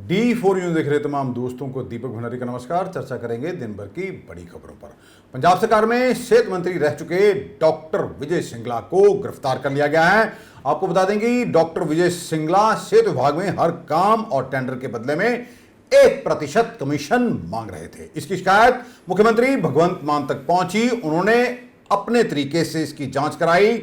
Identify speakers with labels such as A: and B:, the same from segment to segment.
A: D4 news देख रहे तमाम दोस्तों को दीपक भंडारी का नमस्कार। चर्चा करेंगे दिन भर की बड़ी खबरों पर। पंजाब सरकार में सेहत मंत्री रह चुके डॉक्टर विजय सिंगला को गिरफ्तार कर लिया गया है। आपको बता दें कि डॉक्टर विजय सिंगला सेहत विभाग में हर काम और टेंडर के बदले में 1% कमीशन मांग रहे थे। इसकी शिकायत मुख्यमंत्री भगवंत मान तक पहुंची। उन्होंने अपने तरीके से इसकी जांच कराई,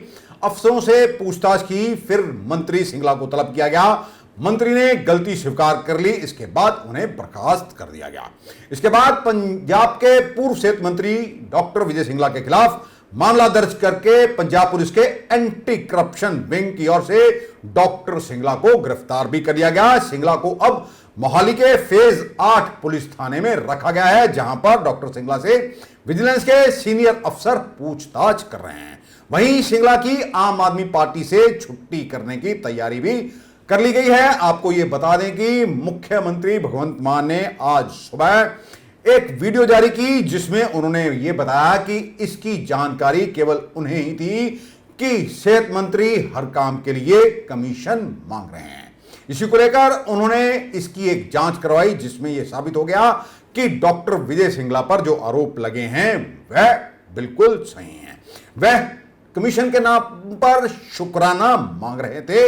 A: अफसरों से पूछताछ की, फिर मंत्री सिंगला को तलब किया गया। मंत्री ने गलती स्वीकार कर ली। इसके बाद उन्हें बर्खास्त कर दिया गया। इसके बाद पंजाब के पूर्व सेहत मंत्री डॉक्टर विजय सिंगला के खिलाफ मामला दर्ज करके पंजाब पुलिस के एंटी करप्शन विंग की ओर से डॉक्टर सिंगला को गिरफ्तार भी कर लिया गया। सिंगला को अब मोहाली के फेज 8 पुलिस थाने में रखा गया है, जहां पर डॉक्टर सिंगला से विजिलेंस के सीनियर अफसर पूछताछ कर रहे हैं। वहीं सिंगला की आम आदमी पार्टी से छुट्टी करने की तैयारी भी कर ली गई है। आपको यह बता दें कि मुख्यमंत्री भगवंत मान ने आज सुबह एक वीडियो जारी की, जिसमें उन्होंने यह बताया कि इसकी जानकारी केवल उन्हें ही थी कि सेहत मंत्री हर काम के लिए कमीशन मांग रहे हैं। इसी को लेकर उन्होंने इसकी एक जांच करवाई, जिसमें यह साबित हो गया कि डॉक्टर विजय सिंगला पर जो आरोप लगे हैं वह बिल्कुल सही हैं। वह कमीशन के नाम पर शुक्राना मांग रहे थे।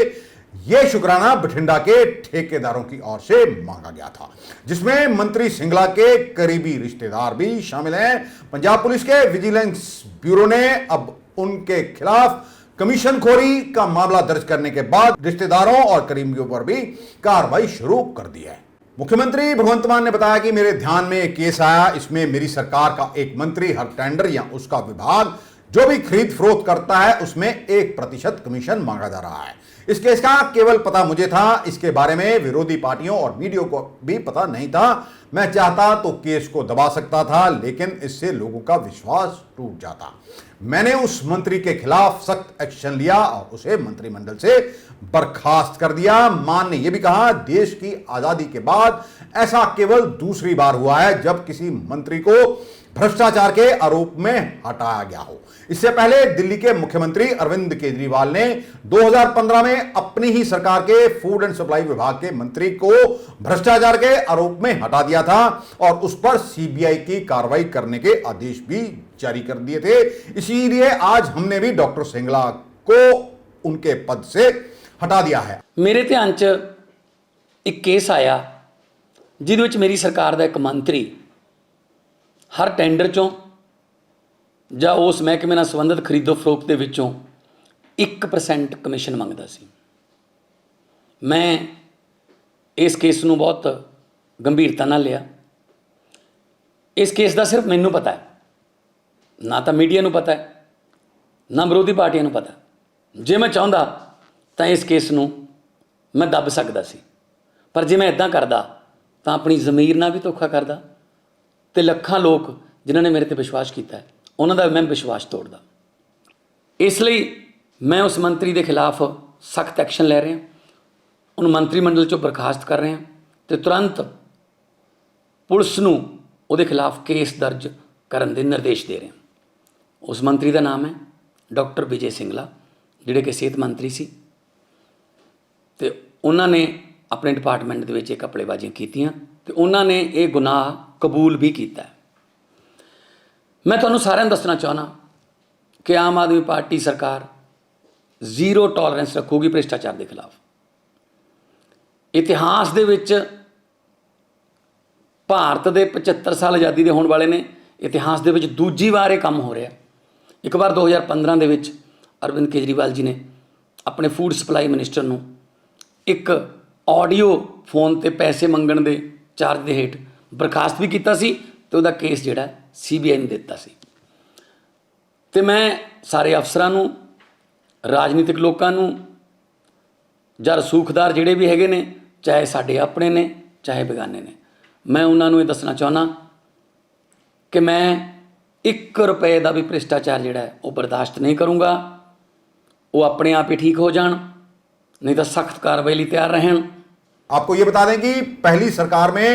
A: यह शुक्राना बठिंडा के ठेकेदारों की ओर से मांगा गया था, जिसमें मंत्री सिंगला के करीबी रिश्तेदार भी शामिल हैं। पंजाब पुलिस के विजिलेंस ब्यूरो ने अब उनके खिलाफ कमीशनखोरी का मामला दर्ज करने के बाद रिश्तेदारों और करीबियों पर भी कार्रवाई शुरू कर दी है। मुख्यमंत्री भगवंत मान ने बताया कि मेरे ध्यान में एक केस आया। इसमें मेरी सरकार का एक मंत्री हर टेंडर या उसका विभाग जो भी खरीद फरोख्त करता है उसमें 1% कमीशन मांगा जा रहा है। इस केस का केवल पता मुझे था, इसके बारे में विरोधी पार्टियों और मीडिया को भी पता नहीं था। मैं चाहता तो केस को दबा सकता था, लेकिन इससे लोगों का विश्वास टूट जाता। मैंने उस मंत्री के खिलाफ सख्त एक्शन लिया और उसे मंत्रिमंडल से बर्खास्त कर दिया। मान ने यह भी कहा, देश की आजादी के बाद ऐसा केवल दूसरी बार हुआ है जब किसी मंत्री को भ्रष्टाचार के आरोप में हटाया गया हो। इससे पहले दिल्ली के मुख्यमंत्री अरविंद केजरीवाल ने 2015 में अपनी ही सरकार के फूड एंड सप्लाई विभाग के मंत्री को भ्रष्टाचार के आरोप में हटा दिया था और उस पर सीबीआई की कार्रवाई करने के आदेश भी जारी कर दिए थे। इसीलिए आज हमने भी डॉक्टर सिंगला को उनके पद से हटा दिया है।
B: मेरे ध्यान च एक केस आया जिहदे विच मेरी सरकार दा एक मंत्री हर टेंडर चों ਜਾਂ ਉਸ ਮਹਿਕਮੇ ਨਾਲ ਸੰਬੰਧਿਤ ਖਰੀਦੋ ਫਰੋਖਤ ਦੇ ਵਿੱਚੋਂ 1% ਕਮਿਸ਼ਨ ਮੰਗਦਾ ਸੀ। ਮੈਂ ਇਸ ਕੇਸ ਨੂੰ ਬਹੁਤ ਗੰਭੀਰਤਾ ਨਾਲ ਲਿਆ। ਇਸ ਕੇਸ ਦਾ ਸਿਰਫ ਮੈਨੂੰ ਪਤਾ ਹੈ, ਨਾ ਤਾਂ ਮੀਡੀਆ ਨੂੰ ਪਤਾ ਹੈ, ਨਾ ਵਿਰੋਧੀ ਪਾਰਟੀਆਂ ਨੂੰ ਪਤਾ। ਜੇ ਮੈਂ ਚਾਹੁੰਦਾ ਤਾਂ ਇਸ ਕੇਸ ਨੂੰ ਮੈਂ ਦੱਬ ਸਕਦਾ ਸੀ, ਪਰ ਜੇ ਮੈਂ ਇੱਦਾਂ ਕਰਦਾ ਤਾਂ ਆਪਣੀ ਜ਼ਮੀਰ ਨਾਲ ਵੀ ਧੋਖਾ ਕਰਦਾ ਤੇ ਲੱਖਾਂ ਲੋਕ ਜਿਨ੍ਹਾਂ ਨੇ ਮੇਰੇ ਤੇ ਵਿਸ਼ਵਾਸ ਕੀਤਾ ਹੈ ਉਹਨਾਂ ਦਾ ਮੈਂ ਵਿਸ਼ਵਾਸ ਤੋੜਦਾ। ਇਸ ਲਈ ਮੈਂ ਉਸ ਮੰਤਰੀ ਦੇ ਖਿਲਾਫ ਸਖਤ ਐਕਸ਼ਨ ਲੈ ਰਿਹਾ, ਉਹਨੂੰ ਮੰਤਰੀ ਮੰਡਲ ਚੋਂ ਬਰਖਾਸਤ ਕਰ ਰਿਹਾ ਤੇ ਤੁਰੰਤ ਪੁਲਿਸ ਨੂੰ ਉਹਦੇ ਖਿਲਾਫ ਕੇਸ ਦਰਜ ਕਰਨ ਦੇ ਨਿਰਦੇਸ਼ ਦੇ ਰਿਹਾ। ਉਸ ਮੰਤਰੀ ਦਾ ਨਾਮ ਹੈ ਡਾਕਟਰ ਵਿਜੇ ਸਿੰਗਲਾ, ਜਿਹੜੇ ਕਿ ਸਿਹਤ ਮੰਤਰੀ ਸੀ ਤੇ ਉਹਨਾਂ ਨੇ ਆਪਣੇ ਡਿਪਾਰਟਮੈਂਟ ਦੇ ਵਿੱਚ ਇਹ ਘਪਲੇਬਾਜ਼ੀਆਂ ਕੀਤੀਆਂ ਤੇ ਉਹਨਾਂ ਨੇ ਇਹ ਗੁਨਾਹ ਕਬੂਲ ਵੀ ਕੀਤਾ। मैं तुहानूं सारिਆਂ ਨੂੰ ਦੱਸਣਾ ਚਾਹੁੰਦਾ कि आम आदमी पार्टी सरकार ਜ਼ੀਰੋ टॉलरेंस रखूगी भ्रिष्टाचार के खिलाफ। इतिहास दे विच भारत के 75 साल आज़ादी के होने वाले ने, इतिहास दे विच दूजी बार ये काम हो रहा। एक बार 2015 दे विच अरविंद केजरीवाल जी ने अपने फूड सप्लाई मिनिस्टर नूं एक ऑडियो फोन ते पैसे मंगण दे चार्ज के हेठ बर्खास्त भी किया सी ते उहदा केस जिहड़ा सीबीआई ने दिता सी। ते मैं सारे अफसरां नूं, राजनीतिक लोकां नूं जां रसूखदार जिहड़े भी हैगे ने, चाहे साडे अपने ने चाहे बेगाने ने, मैं उन्हां नूं ये दसना चाहुंदा कि मैं 1 रुपए का भी भ्रिष्टाचार जिहड़ा है वो बर्दाश्त नहीं करूँगा। वो अपने आप ही ठीक हो जाण, नहीं तो सख्त कार्रवाई लई तैयार रहन।
A: आपको ये बता दें कि पहली सरकार में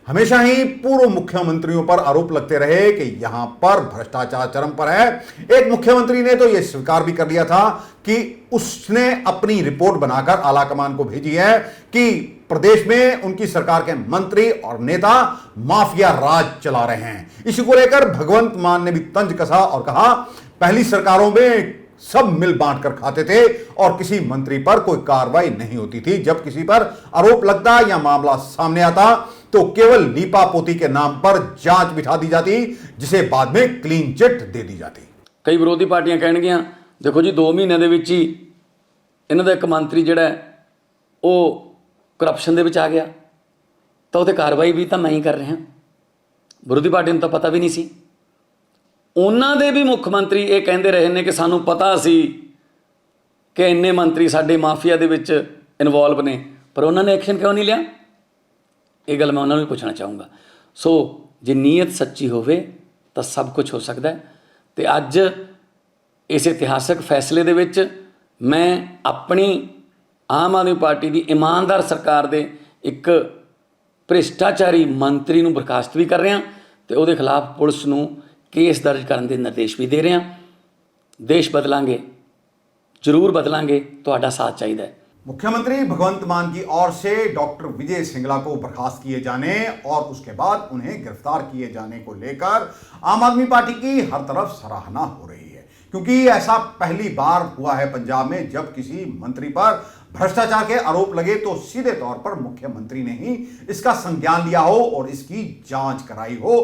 A: हमेशा ही पूर्व मुख्यमंत्रियों पर आरोप लगते रहे कि यहां पर भ्रष्टाचार चरम पर है। एक मुख्यमंत्री ने तो यह स्वीकार भी कर लिया था कि उसने अपनी रिपोर्ट बनाकर आलाकमान को भेजी है कि प्रदेश में उनकी सरकार के मंत्री और नेता माफिया राज चला रहे हैं। इसी को लेकर भगवंत मान ने भी तंज कसा और कहा, पहली सरकारों में सब मिल बांट कर खाते थे और किसी मंत्री पर कोई कार्रवाई नहीं होती थी। जब किसी पर आरोप लगता या मामला सामने आता तो केवल लीपापोती के नाम पर जांच बिठा दी जाती, जिसे बाद में क्लीन चिट दे दी जाती।
B: कई विरोधी पार्टियां ਕਹਿਣਗੀਆਂ देखो जी 2 ਮਹੀਨਿਆਂ ਦੇ ਵਿੱਚ ਹੀ ਇਹਨਾਂ ਦਾ ਇੱਕ ਮੰਤਰੀ ਜਿਹੜਾ ਉਹ ਕਰਪਸ਼ਨ ਦੇ ਵਿੱਚ ਆ ਗਿਆ ਤਾਂ ਉਹਤੇ ਕਾਰਵਾਈ ਵੀ ਤਾਂ ਮੈਂ ਹੀ ਕਰ ਰਿਹਾ। ਵਿਰੋਧੀ ਪਾਰਟੀ ਨੂੰ ਤਾਂ ਪਤਾ ਵੀ ਨਹੀਂ ਸੀ। ਉਹਨਾਂ ਦੇ ਵੀ ਮੁੱਖ ਮੰਤਰੀ ਇਹ ਕਹਿੰਦੇ ਰਹੇ ਨੇ ਕਿ ਸਾਨੂੰ ਪਤਾ ਸੀ ਕਿ ਇੰਨੇ ਮੰਤਰੀ ਸਾਡੇ ਮਾਫੀਆ ਦੇ ਵਿੱਚ ਇਨਵੋਲਵ ਨੇ, ਪਰ ਉਹਨਾਂ ਨੇ ਐਕਸ਼ਨ ਕਿਉਂ ਨਹੀਂ ਲਿਆ? ਇਹ ਗੱਲ ਮੈਂ ਉਹਨਾਂ ਨੂੰ ਵੀ ਪੁੱਛਣਾ ਚਾਹੂੰਗਾ। ਸੋ ਜੇ ਨੀਅਤ ਸੱਚੀ ਹੋਵੇ ਤਾਂ ਸਭ ਕੁਝ ਹੋ ਸਕਦਾ ਹੈ। ਤੇ ਅੱਜ ਇਸ ਇਤਿਹਾਸਕ ਫੈਸਲੇ ਦੇ ਵਿੱਚ ਮੈਂ ਆਪਣੀ ਆਮ ਆਦਮੀ ਪਾਰਟੀ ਦੀ ਇਮਾਨਦਾਰ ਸਰਕਾਰ ਦੇ ਇੱਕ ਭ੍ਰਿਸ਼ਟਾਚਾਰੀ ਮੰਤਰੀ ਨੂੰ ਬਰਖਾਸਤ ਵੀ ਕਰ ਰਿਹਾ ਤੇ ਉਹਦੇ ਖਿਲਾਫ ਪੁਲਿਸ ਨੂੰ ਕੇਸ ਦਰਜ ਕਰਨ ਦੇ ਨਿਰਦੇਸ਼ ਵੀ ਦੇ ਰਿਹਾ। ਦੇਸ਼ ਬਦਲਾਂਗੇ, ਜ਼ਰੂਰ ਬਦਲਾਂਗੇ, ਤੁਹਾਡਾ ਸਾਥ ਚਾਹੀਦਾ ਹੈ।
A: मुख्यमंत्री भगवंत मान की ओर से डॉक्टर विजय सिंगला को बर्खास्त किए जाने और उसके बाद उन्हें गिरफ्तार किए जाने को लेकर आम आदमी पार्टी की हर तरफ सराहना हो रही है, क्योंकि ऐसा पहली बार हुआ है पंजाब में जब किसी मंत्री पर भ्रष्टाचार के आरोप लगे तो सीधे तौर पर मुख्यमंत्री ने ही इसका संज्ञान लिया हो और इसकी जांच कराई हो।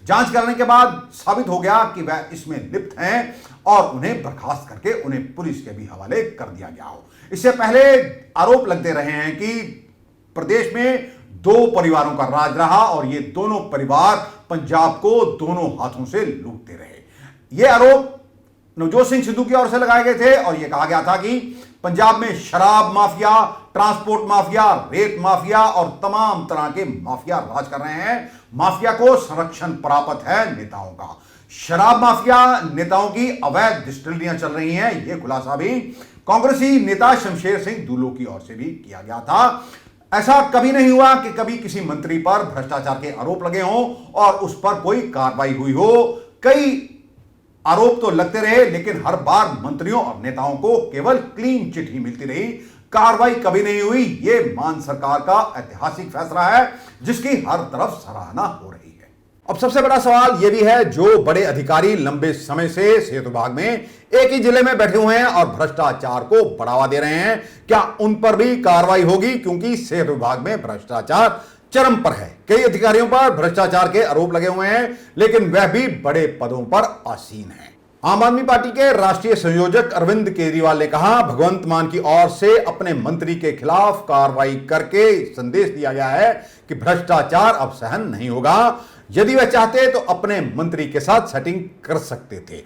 A: जांच करने के बाद साबित हो गया कि वह इसमें लिप्त हैं और उन्हें बर्खास्त करके उन्हें पुलिस के भी हवाले कर दिया गया हो। इससे पहले आरोप लगते रहे हैं कि प्रदेश में 2 परिवारों का राज रहा और ये दोनों परिवार पंजाब को दोनों हाथों से लूटते रहे। ये आरोप नवजोत सिंह सिद्धू की ओर से लगाए गए थे और यह कहा गया था कि पंजाब में शराब माफिया, ट्रांसपोर्ट माफिया, रेत माफिया और तमाम तरह के माफिया राज कर रहे हैं। माफिया को संरक्षण प्राप्त है नेताओं का। शराब माफिया नेताओं की अवैध डिस्टिलरियां चल रही हैं, यह खुलासा भी कांग्रेसी नेता शमशेर सिंह दूलो की ओर से भी किया गया था। ऐसा कभी नहीं हुआ कि कभी किसी मंत्री पर भ्रष्टाचार के आरोप लगे हों और उस पर कोई कार्रवाई हुई हो। कई आरोप तो लगते रहे लेकिन हर बार मंत्रियों और नेताओं को केवल क्लीन चिट ही मिलती रही, कार्रवाई कभी नहीं हुई। यह मान सरकार का ऐतिहासिक फैसला है जिसकी हर तरफ सराहना हो रही है। अब सबसे बड़ा सवाल यह भी है, जो बड़े अधिकारी लंबे समय से सेहत विभाग में एक ही जिले में बैठे हुए हैं और भ्रष्टाचार को बढ़ावा दे रहे हैं, क्या उन पर भी कार्रवाई होगी? क्योंकि सेहत विभाग में भ्रष्टाचार चरम पर है। कई अधिकारियों पर भ्रष्टाचार के आरोप लगे हुए हैं लेकिन वह भी बड़े पदों पर आसीन हैं। आम आदमी पार्टी के राष्ट्रीय संयोजक अरविंद केजरीवाल ने कहा, भगवंत मान की ओर से अपने मंत्री के खिलाफ कार्रवाई करके संदेश दिया गया है कि भ्रष्टाचार अब सहन नहीं होगा। यदि वह चाहते तो अपने मंत्री के साथ सेटिंग कर सकते थे,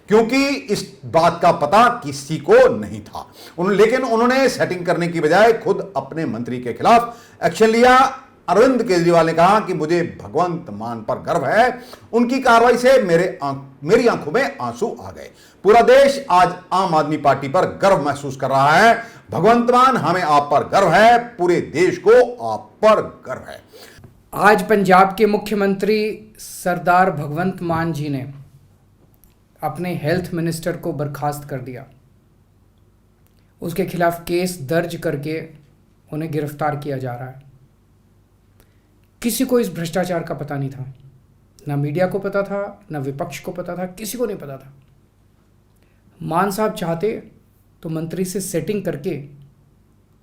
A: क्योंकि इस बात का पता किसी को नहीं था। लेकिन उन्होंने सेटिंग करने की बजाय खुद अपने मंत्री के खिलाफ एक्शन लिया। अरविंद केजरीवाल ने कहा कि मुझे भगवंत मान पर गर्व है, उनकी कार्रवाई से मेरी आंखों में आंसू आ गए। पूरा देश आज आम आदमी पार्टी पर गर्व महसूस कर रहा है। भगवंत मान, हमें आप पर गर्व है, पूरे देश को आप पर गर्व है।
C: आज पंजाब के मुख्यमंत्री सरदार भगवंत मान जी ने अपने हेल्थ मिनिस्टर को बर्खास्त कर दिया। उसके खिलाफ केस दर्ज करके उन्हें गिरफ्तार किया जा रहा है। किसी को इस भ्रष्टाचार का पता नहीं था, ना मीडिया को पता था, ना विपक्ष को पता था, किसी को नहीं पता था। मान साहब चाहते तो मंत्री से सेटिंग करके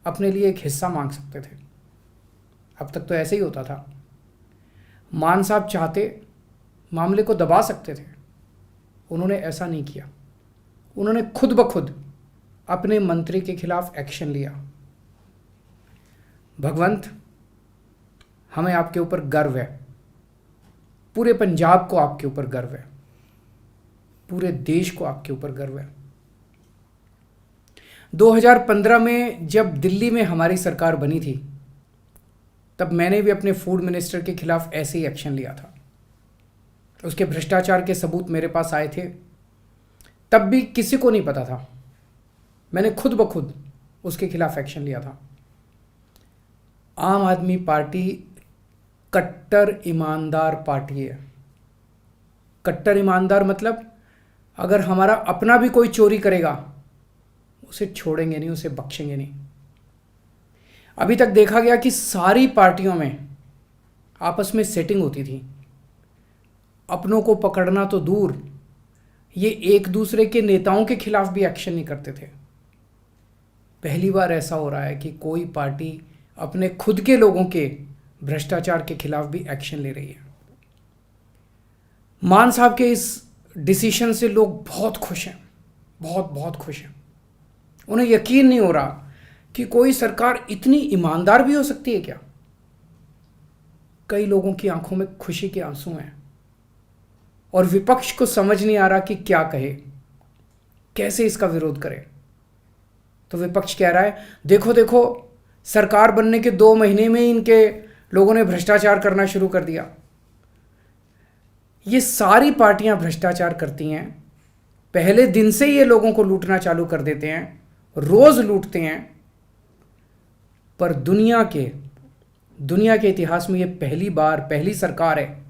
C: अपने लिए एक हिस्सा मांग सकते थे। अब तक तो ऐसे ही होता था। मान साहब चाहते मामले को दबा सकते थे, उन्होंने ऐसा नहीं किया। उन्होंने खुद ब खुद अपने मंत्री के खिलाफ एक्शन लिया। भगवंत, हमें आपके ऊपर गर्व है, पूरे पंजाब को आपके ऊपर गर्व है, पूरे देश को आपके ऊपर गर्व है। 2015 में जब दिल्ली में हमारी सरकार बनी थी, तब मैंने भी अपने फूड मिनिस्टर के खिलाफ ऐसे ही एक्शन लिया था। उसके भ्रष्टाचार के सबूत मेरे पास आए थे, तब भी किसी को नहीं पता था। मैंने खुद ब खुद उसके खिलाफ एक्शन लिया था। आम आदमी पार्टी कट्टर ईमानदार पार्टी है। कट्टर ईमानदार मतलब अगर हमारा अपना भी कोई चोरी करेगा उसे छोड़ेंगे नहीं, उसे बख्शेंगे नहीं। अभी तक देखा गया कि सारी पार्टियों में आपस में सेटिंग होती थी, अपनों को पकड़ना तो दूर, ये एक दूसरे के नेताओं के खिलाफ भी एक्शन नहीं करते थे। पहली बार ऐसा हो रहा है कि कोई पार्टी अपने खुद के लोगों के भ्रष्टाचार के खिलाफ भी एक्शन ले रही है। मान साहब के इस डिसीजन से लोग बहुत खुश हैं, बहुत बहुत खुश हैं। उन्हें यकीन नहीं हो रहा कि कोई सरकार इतनी ईमानदार भी हो सकती है क्या। कई लोगों की आंखों में खुशी के आंसू हैं और विपक्ष को समझ नहीं आ रहा कि क्या कहे, कैसे इसका विरोध करे। तो विपक्ष कह रहा है देखो देखो, सरकार बनने के 2 महीने में इनके लोगों ने भ्रष्टाचार करना शुरू कर दिया। ये सारी पार्टियां भ्रष्टाचार करती हैं, पहले दिन से ये लोगों को लूटना चालू कर देते हैं, रोज लूटते हैं। पर दुनिया के इतिहास में ये पहली सरकार है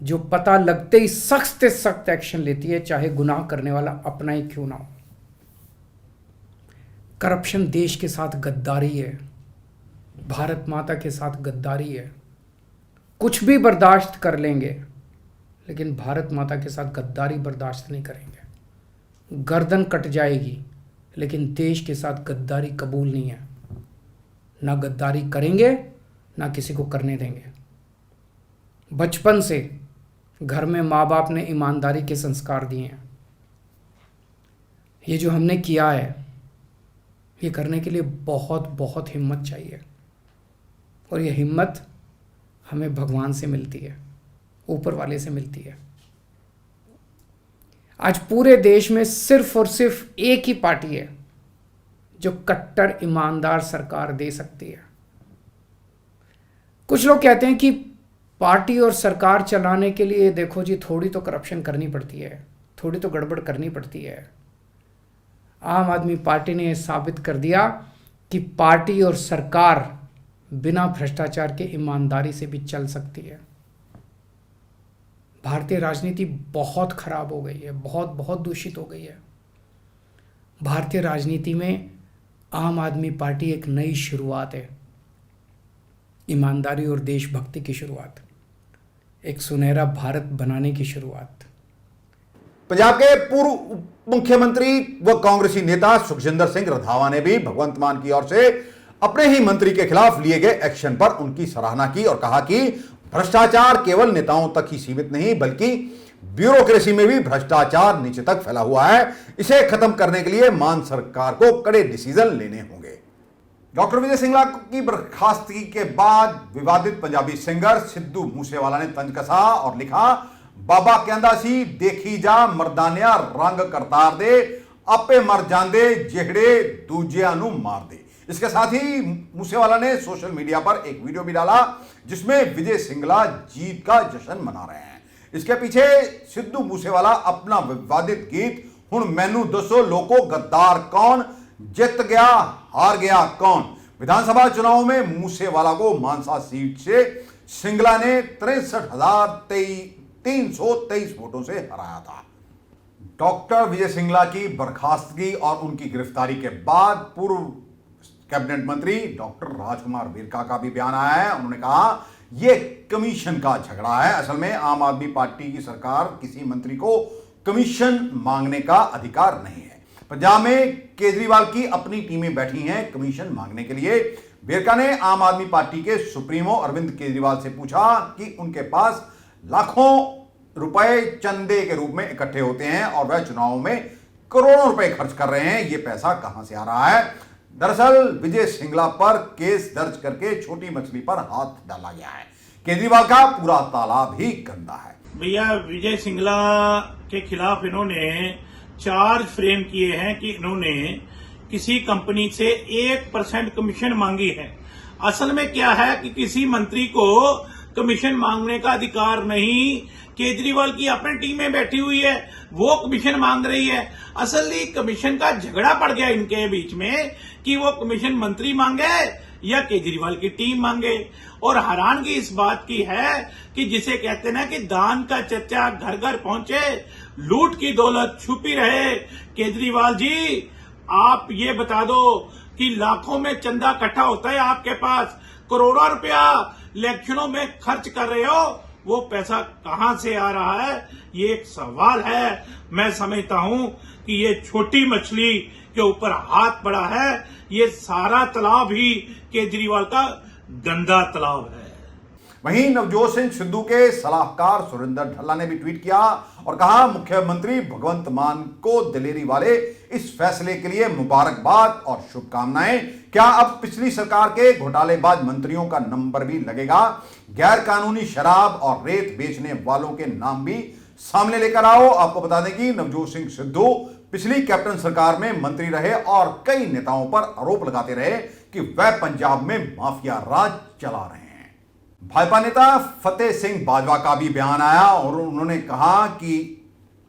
C: जो पता लगते ही सख्त से सख्त एक्शन लेती है, चाहे गुनाह करने वाला अपना ही क्यों ना हो। करप्शन देश के साथ गद्दारी है, भारत माता के साथ गद्दारी है। कुछ भी बर्दाश्त कर लेंगे लेकिन भारत माता के साथ गद्दारी बर्दाश्त नहीं करेंगे। गर्दन कट जाएगी लेकिन देश के साथ गद्दारी कबूल नहीं है। ना गद्दारी करेंगे ना किसी को करने देंगे। बचपन से घर में माँ बाप ने ईमानदारी के संस्कार दिए हैं। ये जो हमने किया है ये करने के लिए बहुत बहुत हिम्मत चाहिए और ये हिम्मत हमें भगवान से मिलती है, ऊपर वाले से मिलती है। आज पूरे देश में सिर्फ और सिर्फ एक ही पार्टी है जो कट्टर ईमानदार सरकार दे सकती है। कुछ लोग कहते हैं कि पार्टी और सरकार चलाने के लिए देखो जी थोड़ी तो करप्शन करनी पड़ती है, थोड़ी तो गड़बड़ करनी पड़ती है। आम आदमी पार्टी ने यह साबित कर दिया कि पार्टी और सरकार बिना भ्रष्टाचार के ईमानदारी से भी चल सकती है। भारतीय राजनीति बहुत खराब हो गई है, बहुत बहुत दूषित हो गई है। भारतीय राजनीति में आम आदमी पार्टी एक नई शुरुआत है, ईमानदारी और देशभक्ति की शुरुआत, एक सुनहरा भारत बनाने की शुरुआत।
A: पंजाब के पूर्व मुख्यमंत्री व कांग्रेसी नेता सुखजिंदर सिंह रंधावा ने भी भगवंत मान की ओर से अपने ही मंत्री के खिलाफ लिए गए एक्शन पर उनकी सराहना की और कहा कि भ्रष्टाचार केवल नेताओं तक ही सीमित नहीं बल्कि ब्यूरोक्रेसी में भी भ्रष्टाचार नीचे तक फैला हुआ है। इसे खत्म करने के लिए मान सरकार को कड़े डिसीजन लेने होंगे। डॉक्टर विजय सिंगला की बर्खास्तगी के बाद विवादित पंजाबी सिंगर सिद्धू मूसेवाला ने तंज कसा और लिखा, बाबा कहंदा सी देखी जा मर्दानिया रंग करतार दे, आपे मर जांदे जेहड़े दूजियां नू मार दे। इसके साथ ही मूसेवाला ने सोशल मीडिया पर एक वीडियो भी डाला जिसमें विजय सिंगला जीत का जश्न मना रहे हैं। इसके पीछे सिद्धू मूसेवाला अपना विवादित गीत हुण मैनू दसो लोको गद्दार कौन, जित गया हार गया कौन। विधानसभा चुनाव में मूसेवाला को मानसा सीट से सिंगला ने 63,323 वोटों से हराया था। डॉक्टर विजय सिंगला की बर्खास्तगी और उनकी गिरफ्तारी के बाद पूर्व कैबिनेट मंत्री डॉक्टर राजकुमार वीरका का भी बयान आया है। उन्होंने कहा यह कमीशन का झगड़ा है। असल में आम आदमी पार्टी की सरकार किसी मंत्री को कमीशन मांगने का अधिकार नहीं है। पंजाब में केजरीवाल की अपनी टीमें बैठी हैं कमीशन मांगने के लिए। वीरका ने आम आदमी पार्टी के सुप्रीमो अरविंद केजरीवाल से पूछा कि उनके पास लाखों रुपए चंदे के रूप में इकट्ठे होते हैं और वह चुनाव में करोड़ों रुपए खर्च कर रहे हैं, ये पैसा कहां से आ रहा है। दरअसल विजय सिंगला पर केस दर्ज करके छोटी मछली पर हाथ डाला गया है। केजरीवाल का पूरा ताला भी गंदा है।
D: भैया विजय सिंगला के खिलाफ इन्होंने चार्ज फ्रेम किए हैं कि इन्होंने किसी कंपनी से 1% कमीशन मांगी है। असल में क्या है कि किसी मंत्री को कमीशन मांगने का अधिकार नहीं। केजरीवाल की अपनी टीमें बैठी हुई है, वो कमीशन मांग रही है। असली कमीशन का झगड़ा पड़ गया इनके बीच में कि वो कमीशन मंत्री मांगे या केजरीवाल की टीम मांगे। और हैरानगी इस बात की है कि जिसे कहते हैं ना कि दान का चर्चा घर घर पहुंचे, लूट की दौलत छुपी रहे। केजरीवाल जी, आप ये बता दो कि लाखों में चंदा इकट्ठा होता है आपके पास, करोड़ों रुपया इलेक्शनों में खर्च कर रहे हो, वो पैसा कहां से आ रहा है, ये एक सवाल है। मैं समझता हूं कि ये छोटी मछली के ऊपर हाथ पड़ा है, ये सारा तालाब ही केजरीवाल का गंदा तालाब है।
A: वहीं नवजोत सिंह सिद्धू के सलाहकार सुरेंद्र ढल्ला ने भी ट्वीट किया और कहा, मुख्यमंत्री भगवंत मान को दिलेरी वाले इस फैसले के लिए मुबारकबाद और शुभकामनाएं। क्या अब पिछली सरकार के घोटालेबाज मंत्रियों का नंबर भी लगेगा? गैर कानूनी शराब और रेत बेचने वालों के नाम भी सामने लेकर आओ। आपको बता दें कि नवजोत सिंह सिद्धू पिछली कैप्टन सरकार में मंत्री रहे और कई नेताओं पर आरोप लगाते रहे कि वह पंजाब में माफिया राज चला रहे हैं। भाजपा नेता फतेह सिंह बाजवा का भी बयान आया और उन्होंने कहा कि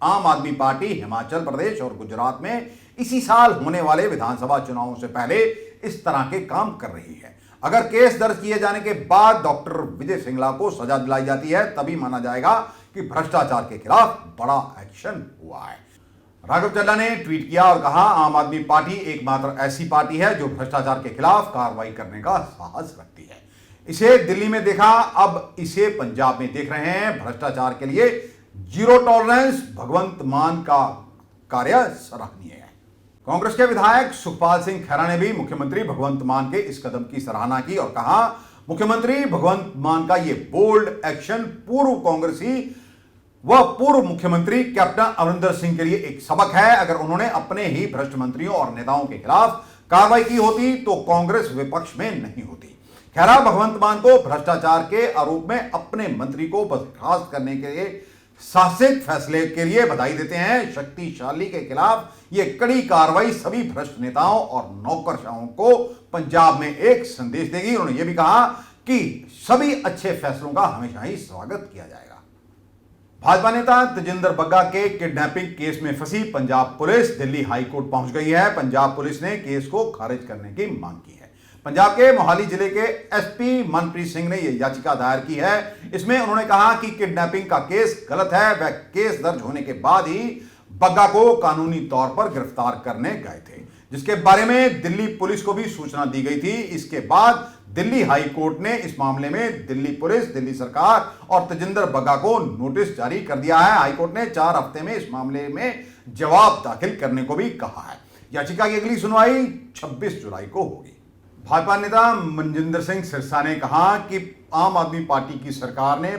A: आम आदमी पार्टी हिमाचल प्रदेश और गुजरात में इसी साल होने वाले विधानसभा चुनावों से पहले इस तरह के काम कर रही है। अगर केस दर्ज किए जाने के बाद डॉक्टर विजय सिंगला को सजा दिलाई जाती है, तभी माना जाएगा कि भ्रष्टाचार के खिलाफ बड़ा एक्शन हुआ है। राघव चड्ढा ने ट्वीट किया और कहा, आम आदमी पार्टी एकमात्र ऐसी पार्टी है जो भ्रष्टाचार के खिलाफ कार्रवाई करने का साहस रखती है। इसे दिल्ली में देखा, अब इसे पंजाब में देख रहे हैं। भ्रष्टाचार के लिए जीरो टॉलरेंस, भगवंत मान का कार्य सराहनीय है। कांग्रेस के विधायक सुखपाल सिंह खैरा ने भी मुख्यमंत्री भगवंत मान के इस कदम की सराहना की और कहा, मुख्यमंत्री भगवंत मान का यह बोल्ड एक्शन पूर्व कांग्रेसी व पूर्व मुख्यमंत्री कैप्टन अमरिंदर सिंह के लिए एक सबक है। अगर उन्होंने अपने ही भ्रष्ट मंत्रियों और नेताओं के खिलाफ कार्रवाई की होती तो कांग्रेस विपक्ष में नहीं होती। खैरा भगवंत मान को भ्रष्टाचार के आरोप में अपने मंत्री को बर्खास्त करने के लिए साहसिक फैसले के लिए बधाई देते हैं। शक्तिशाली के खिलाफ यह कड़ी कार्रवाई सभी भ्रष्ट नेताओं और नौकरशाहों को पंजाब में एक संदेश देगी। उन्होंने यह भी कहा कि सभी अच्छे फैसलों का हमेशा ही स्वागत किया जाएगा। भाजपा नेता तजिंदर बग्गा के किडनैपिंग केस में फंसी पंजाब पुलिस दिल्ली हाईकोर्ट पहुंच गई है। पंजाब पुलिस ने केस को खारिज करने की मांग की है। पंजाब के मोहाली जिले के एसपी मनप्रीत सिंह ने यह याचिका दायर की है। इसमें उन्होंने कहा कि किडनैपिंग का केस गलत है। वह केस दर्ज होने के बाद ही बग्गा को कानूनी तौर पर गिरफ्तार करने गए थे, जिसके बारे में दिल्ली पुलिस को भी सूचना दी गई थी। इसके बाद दिल्ली हाई कोर्ट ने इस मामले में दिल्ली पुलिस, दिल्ली सरकार और तजिंदर बग्गा को नोटिस जारी कर दिया है। हाई कोर्ट ने 4 हफ्ते में इस मामले में जवाब दाखिल करने को भी कहा है। याचिका की अगली सुनवाई 26 जुलाई को होगी। भाजपा नेता मनजिंदर सिंह सिरसा ने कहा कि आम आदमी पार्टी की सरकार ने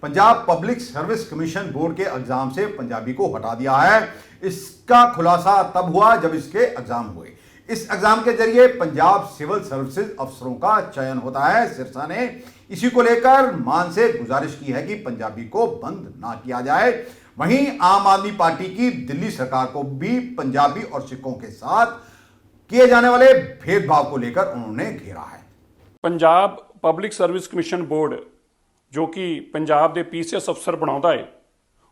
A: Punjab public service commission board के एग्जाम से पंजाबी को हटा दिया है। इसका खुलासा तब हुआ जब इसके एग्जाम हुए। इस एग्जाम के जरिए पंजाब सिविल सर्विसेज अफसरों का चयन होता है। सिरसा ने इसी को लेकर मान से गुजारिश की है कि पंजाबी को बंद ना किया जाए। वहीं आम आदमी पार्टी की दिल्ली सरकार को भी पंजाबी और सिखों के साथ किए जाने वाले भेदभाव को लेकर उन्होंने घेरा है।
E: Punjab public service commission board जो कि पंजाब ਦੇ ਪੀਸੀਐਸ ਅਫਸਰ ਬਣਾਉਂਦਾ ਹੈ,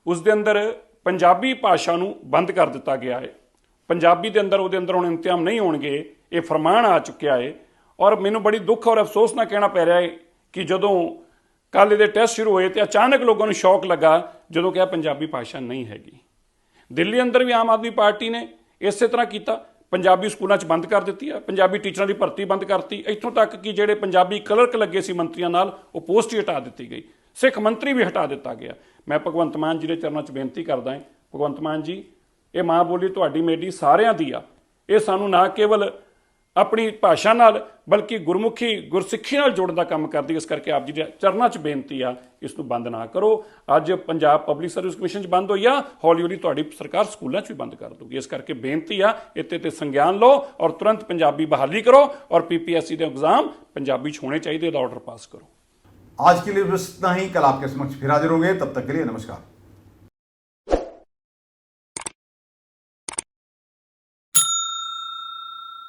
E: ਉਸ ਦੇ ਅੰਦਰ ਪੰਜਾਬੀ ਭਾਸ਼ਾ ਨੂੰ ਬੰਦ ਕਰ ਦਿੱਤਾ ਗਿਆ ਹੈ। ਪੰਜਾਬੀ ਦੇ ਅੰਦਰ ਉਹਦੇ ਅੰਦਰ ਹੁਣ ਇੰਤਜ਼ਾਮ ਨਹੀਂ ਹੋਣਗੇ, ਇਹ ਫਰਮਾਨ ਆ ਚੁੱਕਿਆ ਹੈ। ਔਰ ਮੈਨੂੰ ਬੜੀ ਦੁੱਖ ਔਰ ਅਫਸੋਸ ਨਾਲ ਕਹਿਣਾ ਪੈ ਰਿਹਾ ਹੈ ਕਿ ਜਦੋਂ ਕੱਲ੍ਹ ਇਹਦੇ ਟੈਸਟ ਸ਼ੁਰੂ ਹੋਏ ਤੇ ਅਚਾਨਕ ਲੋਕਾਂ ਨੂੰ ਸ਼ੌਕ ਲੱਗਾ ਜਦੋਂ ਕਿਹਾ ਪੰਜਾਬੀ ਭਾਸ਼ਾ ਨਹੀਂ ਹੈਗੀ। ਦਿੱਲੀ ਅੰਦਰ ਵੀ ਆਮ ਆਦਮੀ ਪਾਰਟੀ ਨੇ ਇਸੇ ਤਰ੍ਹਾਂ ਕੀਤਾ, ਪੰਜਾਬੀ ਸਕੂਲਾਂ 'ਚ ਬੰਦ ਕਰ ਦਿੱਤੀ ਆ, ਪੰਜਾਬੀ ਟੀਚਰਾਂ ਦੀ ਭਰਤੀ ਬੰਦ ਕਰਤੀ, ਇੱਥੋਂ ਤੱਕ ਕਿ ਜਿਹੜੇ ਪੰਜਾਬੀ ਕਲਰਕ ਲੱਗੇ ਸੀ ਮੰਤਰੀਆਂ ਨਾਲ ਉਹ ਪੋਸਟ ਹੀ ਹਟਾ ਦਿੱਤੀ ਗਈ, ਸਿੱਖ ਮੰਤਰੀ ਵੀ ਹਟਾ ਦਿੱਤਾ ਗਿਆ। ਮੈਂ ਭਗਵੰਤ ਮਾਨ ਜੀ ਦੇ ਚਰਨਾਂ 'ਚ ਬੇਨਤੀ ਕਰਦਾ ਹਾਂ, ਭਗਵੰਤ ਮਾਨ ਜੀ, ਇਹ ਮਾਂ ਬੋਲੀ ਤੁਹਾਡੀ ਮੇਰੀ ਸਾਰਿਆਂ ਦੀ ਆ। ਇਹ ਸਾਨੂੰ ਨਾ ਕੇਵਲ ਆਪਣੀ ਭਾਸ਼ਾ ਨਾਲ ਬਲਕਿ ਗੁਰਮੁਖੀ ਗੁਰਸਿੱਖੀ ਨਾਲ ਜੋੜਨ ਦਾ ਕੰਮ ਕਰਦੀ। ਇਸ ਕਰਕੇ ਆਪ ਜੀ ਦੇ ਚਰਨਾਂ 'ਚ ਬੇਨਤੀ ਆ, ਇਸ ਨੂੰ ਬੰਦ ਨਾ ਕਰੋ। ਅੱਜ ਪੰਜਾਬ ਪਬਲਿਕ ਸਰਵਿਸ ਕਮਿਸ਼ਨ 'ਚ ਬੰਦ ਹੋਈ ਆ, ਹੌਲੀ ਹੌਲੀ ਤੁਹਾਡੀ ਸਰਕਾਰ ਸਕੂਲਾਂ 'ਚ ਵੀ ਬੰਦ ਕਰ ਦੂਗੀ। ਇਸ ਕਰਕੇ ਬੇਨਤੀ ਆ, ਇੱਥੇ ਤੇ ਸੰਗਿਆਨ ਲਓ ਔਰ ਤੁਰੰਤ ਪੰਜਾਬੀ ਬਹਾਲੀ ਕਰੋ ਔਰ ਪੀਪੀਐਸਸੀ ਦੇ एग्जाम पंजाबी 'ਚ होने चाहिए, ਇਹਦਾ ਆਰਡਰ ਪਾਸ ਕਰੋ।
A: आज के लिए बस इतना ही। कल आपके समक्ष फिर हाजिर होंगे, तब तक के लिए नमस्कार।